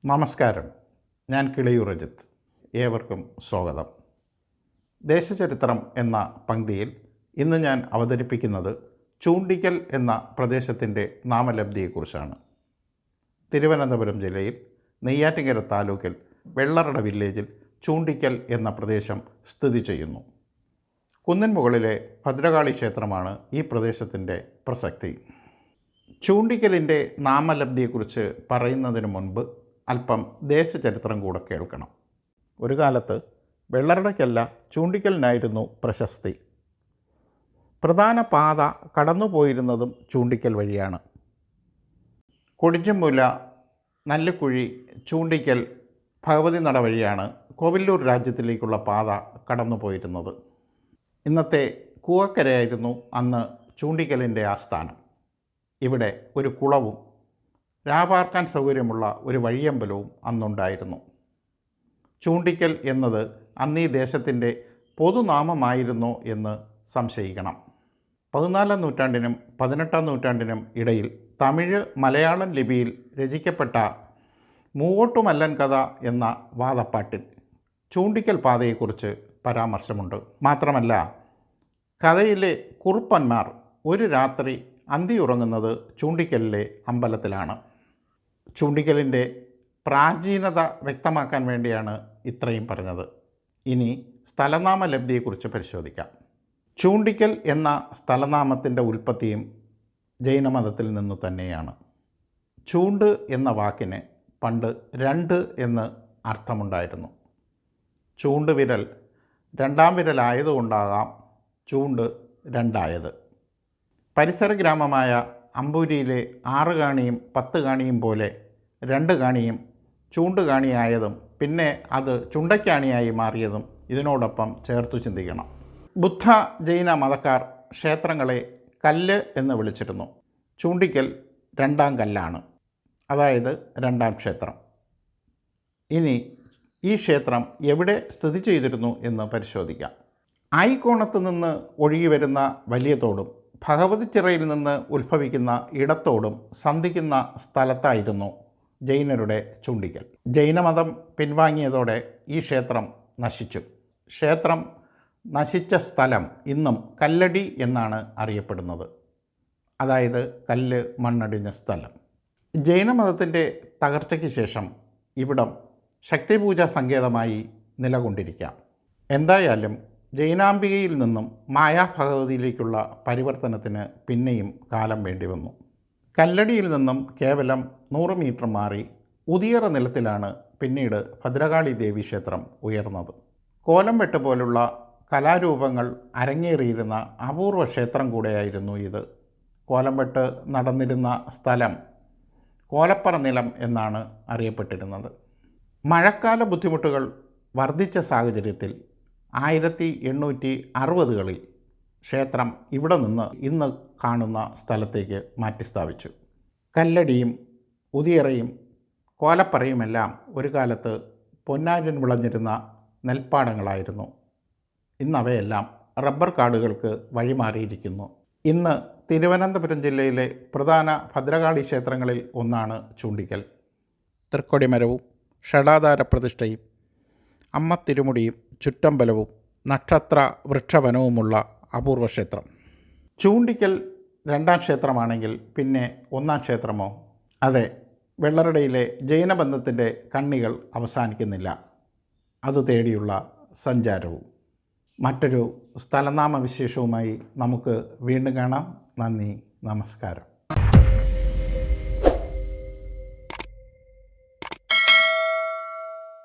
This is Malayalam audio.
നമസ്കാരം. ഞാൻ കിളിയൂർ രജിത്ത്. ഏവർക്കും സ്വാഗതം. ദേശചരിത്രം എന്ന പങ്ക്തിയിൽ ഇന്ന് ഞാൻ അവതരിപ്പിക്കുന്നത് ചൂണ്ടിക്കൽ എന്ന പ്രദേശത്തിൻ്റെ നാമലബ്ധിയെക്കുറിച്ചാണ്. തിരുവനന്തപുരം ജില്ലയിൽ നെയ്യാറ്റിൻകര താലൂക്കിൽ വെള്ളറട വില്ലേജിൽ ചൂണ്ടിക്കൽ എന്ന പ്രദേശം സ്ഥിതി ചെയ്യുന്നു. കുന്നിൻ മുകളിലെ ഭദ്രകാളി ക്ഷേത്രമാണ് ഈ പ്രദേശത്തിൻ്റെ പ്രസക്തി. ചൂണ്ടിക്കലിൻ്റെ നാമലബ്ധിയെക്കുറിച്ച് പറയുന്നതിന് മുൻപ് അല്പം ദേശചരിത്രം കൂടെ കേൾക്കണം. ഒരു കാലത്ത് വെള്ളറടയ്ക്കല്ല ചൂണ്ടിക്കലിനായിരുന്നു പ്രശസ്തി. പ്രധാന പാത കടന്നുപോയിരുന്നതും ചൂണ്ടിക്കൽ വഴിയാണ്. കൊടിഞ്ചുമൂല, നല്ലുക്കുഴി, ചൂണ്ടിക്കൽ, ഭഗവതി നട വഴിയാണ് കോവില്ലൂർ രാജ്യത്തിലേക്കുള്ള പാത കടന്നുപോയിരുന്നത്. ഇന്നത്തെ കൂവക്കരയായിരുന്നു അന്ന് ചൂണ്ടിക്കലിൻ്റെ ആസ്ഥാനം. ഇവിടെ ഒരു കുളവും രാപാർക്കാൻ സൗകര്യമുള്ള ഒരു വഴിയമ്പലവും അന്നുണ്ടായിരുന്നു. ചൂണ്ടിക്കൽ എന്നത് അന്നീ ദേശത്തിൻ്റെ പൊതുനാമമായിരുന്നോ എന്ന് സംശയിക്കണം. 14-ാം നൂറ്റാണ്ടിനും 18-ാം നൂറ്റാണ്ടിനും ഇടയിൽ തമിഴ് മലയാളം ലിപിയിൽ രചിക്കപ്പെട്ട മൂവോട്ടുമല്ലൻ കഥ എന്ന വാദപ്പാട്ടിൽ ചൂണ്ടിക്കൽ പാതയെക്കുറിച്ച് പരാമർശമുണ്ട്. മാത്രമല്ല, കഥയിലെ കുറുപ്പന്മാർ ഒരു രാത്രി അന്തിയുറങ്ങുന്നത് ചൂണ്ടിക്കലിലെ അമ്പലത്തിലാണ്. ചൂണ്ടിക്കലിൻ്റെ പ്രാചീനത വ്യക്തമാക്കാൻ വേണ്ടിയാണ് ഇത്രയും പറഞ്ഞത്. ഇനി സ്ഥലനാമ ലബ്ധിയെക്കുറിച്ച് പരിശോധിക്കാം. ചൂണ്ടിക്കൽ എന്ന സ്ഥലനാമത്തിൻ്റെ ഉൽപ്പത്തിയും ജൈനമതത്തിൽ നിന്നു തന്നെയാണ്. ചൂണ്ട് എന്ന വാക്കിന് പണ്ട് രണ്ട് എന്ന് അർത്ഥമുണ്ടായിരുന്നു. ചൂണ്ടുവിരൽ രണ്ടാം വിരലായതുകൊണ്ടാകാം ചൂണ്ട് രണ്ടായത്. പരിസര ഗ്രാമമായ അമ്പൂരിയിലെ 6 കാണിയും 10 കാണിയും പോലെ 2 കാണിയും ചൂണ്ടുകാണിയായതും പിന്നെ അത് ചുണ്ടക്കാണിയായി മാറിയതും ഇതിനോടൊപ്പം ചേർത്തു ചിന്തിക്കണം. ബുദ്ധ ജൈന മതക്കാർ ക്ഷേത്രങ്ങളെ കല്ല് എന്ന് വിളിച്ചിരുന്നു. ചൂണ്ടിക്കൽ 2ാം കല്ലാണ്, അതായത് 2ാം ക്ഷേത്രം. ഇനി ഈ ക്ഷേത്രം എവിടെ സ്ഥിതി ചെയ്തിരുന്നു എന്ന് പരിശോധിക്കാം. ആയിക്കോണത്ത് നിന്ന് ഒഴുകി വരുന്ന വലിയ തോടും ഭഗവതിച്ചിറയിൽ നിന്ന് ഉത്ഭവിക്കുന്ന ഇടത്തോടും സന്ധിക്കുന്ന സ്ഥലത്തായിരുന്നു ജൈനരുടെ ചൂണ്ടിക്കൽ. ജൈനമതം പിൻവാങ്ങിയതോടെ ഈ ക്ഷേത്രം നശിച്ചു. ക്ഷേത്രം നശിച്ച സ്ഥലം ഇന്നും കല്ലടി എന്നാണ് അറിയപ്പെടുന്നത്, അതായത് കല്ല് മണ്ണടിഞ്ഞ സ്ഥലം. ജൈനമതത്തിൻ്റെ തകർച്ചയ്ക്ക് ശേഷം ഇവിടം ശക്തിപൂജാ സങ്കേതമായി നിലകൊണ്ടിരിക്കാം. എന്തായാലും ജൈനാംബികയിൽ നിന്നും മായാഭഗവതിയിലേക്കുള്ള പരിവർത്തനത്തിന് പിന്നെയും കാലം വേണ്ടി വന്നു. കല്ലടിയിൽ നിന്നും കേവലം 100 മീറ്റർ മാറി ഉദിയറ നിലത്തിലാണ് പിന്നീട് ഭദ്രകാളി ദേവി ക്ഷേത്രം ഉയർന്നത്. കോലംവെട്ട് പോലുള്ള കലാരൂപങ്ങൾ അരങ്ങേറിയിരുന്ന അപൂർവ ക്ഷേത്രം കൂടെയായിരുന്നു ഇത്. കോലംവെട്ട് നടന്നിരുന്ന സ്ഥലം കോലപ്പറ നിലം എന്നാണ് അറിയപ്പെട്ടിരുന്നത്. മഴക്കാല ബുദ്ധിമുട്ടുകൾ വർദ്ധിച്ച സാഹചര്യത്തിൽ 1860കളിൽ ക്ഷേത്രം ഇവിടെ നിന്ന് ഇന്ന് കാണുന്ന സ്ഥലത്തേക്ക് മാറ്റി സ്ഥാപിച്ചു. കല്ലടിയും ഉദിയറയും കോലപ്പറയുമെല്ലാം ഒരു കാലത്ത് പൊന്നാരൻ വിളഞ്ഞിരുന്ന നെൽപ്പാടങ്ങളായിരുന്നു. ഇന്നവയെല്ലാം റബ്ബർ കാടുകൾക്ക് വഴിമാറിയിരിക്കുന്നു. ഇന്ന് തിരുവനന്തപുരം ജില്ലയിലെ പ്രധാന ഭദ്രകാളി ക്ഷേത്രങ്ങളിൽ ഒന്നാണ് ചൂണ്ടിക്കൽ. തൃക്കൊടിമരവും ഷഡാധാര പ്രതിഷ്ഠയും അമ്മ തിരുമുടിയും ചുറ്റമ്പലവും നക്ഷത്ര വൃക്ഷവനവുമുള്ള അപൂർവ ക്ഷേത്രം. ചൂണ്ടിക്കൽ 2ാം ക്ഷേത്രമാണെങ്കിൽ പിന്നെ 1ാം ക്ഷേത്രമോ? അതെ, വെള്ളറടയിലെ ജൈനബന്ധത്തിൻ്റെ കണ്ണികൾ അവസാനിക്കുന്നില്ല. അത് തേടിയുള്ള സഞ്ചാരവും. മറ്റൊരു സ്ഥലനാമ വിശേഷവുമായി നമുക്ക് വീണ്ടും കാണാം. നന്ദി, നമസ്കാരം.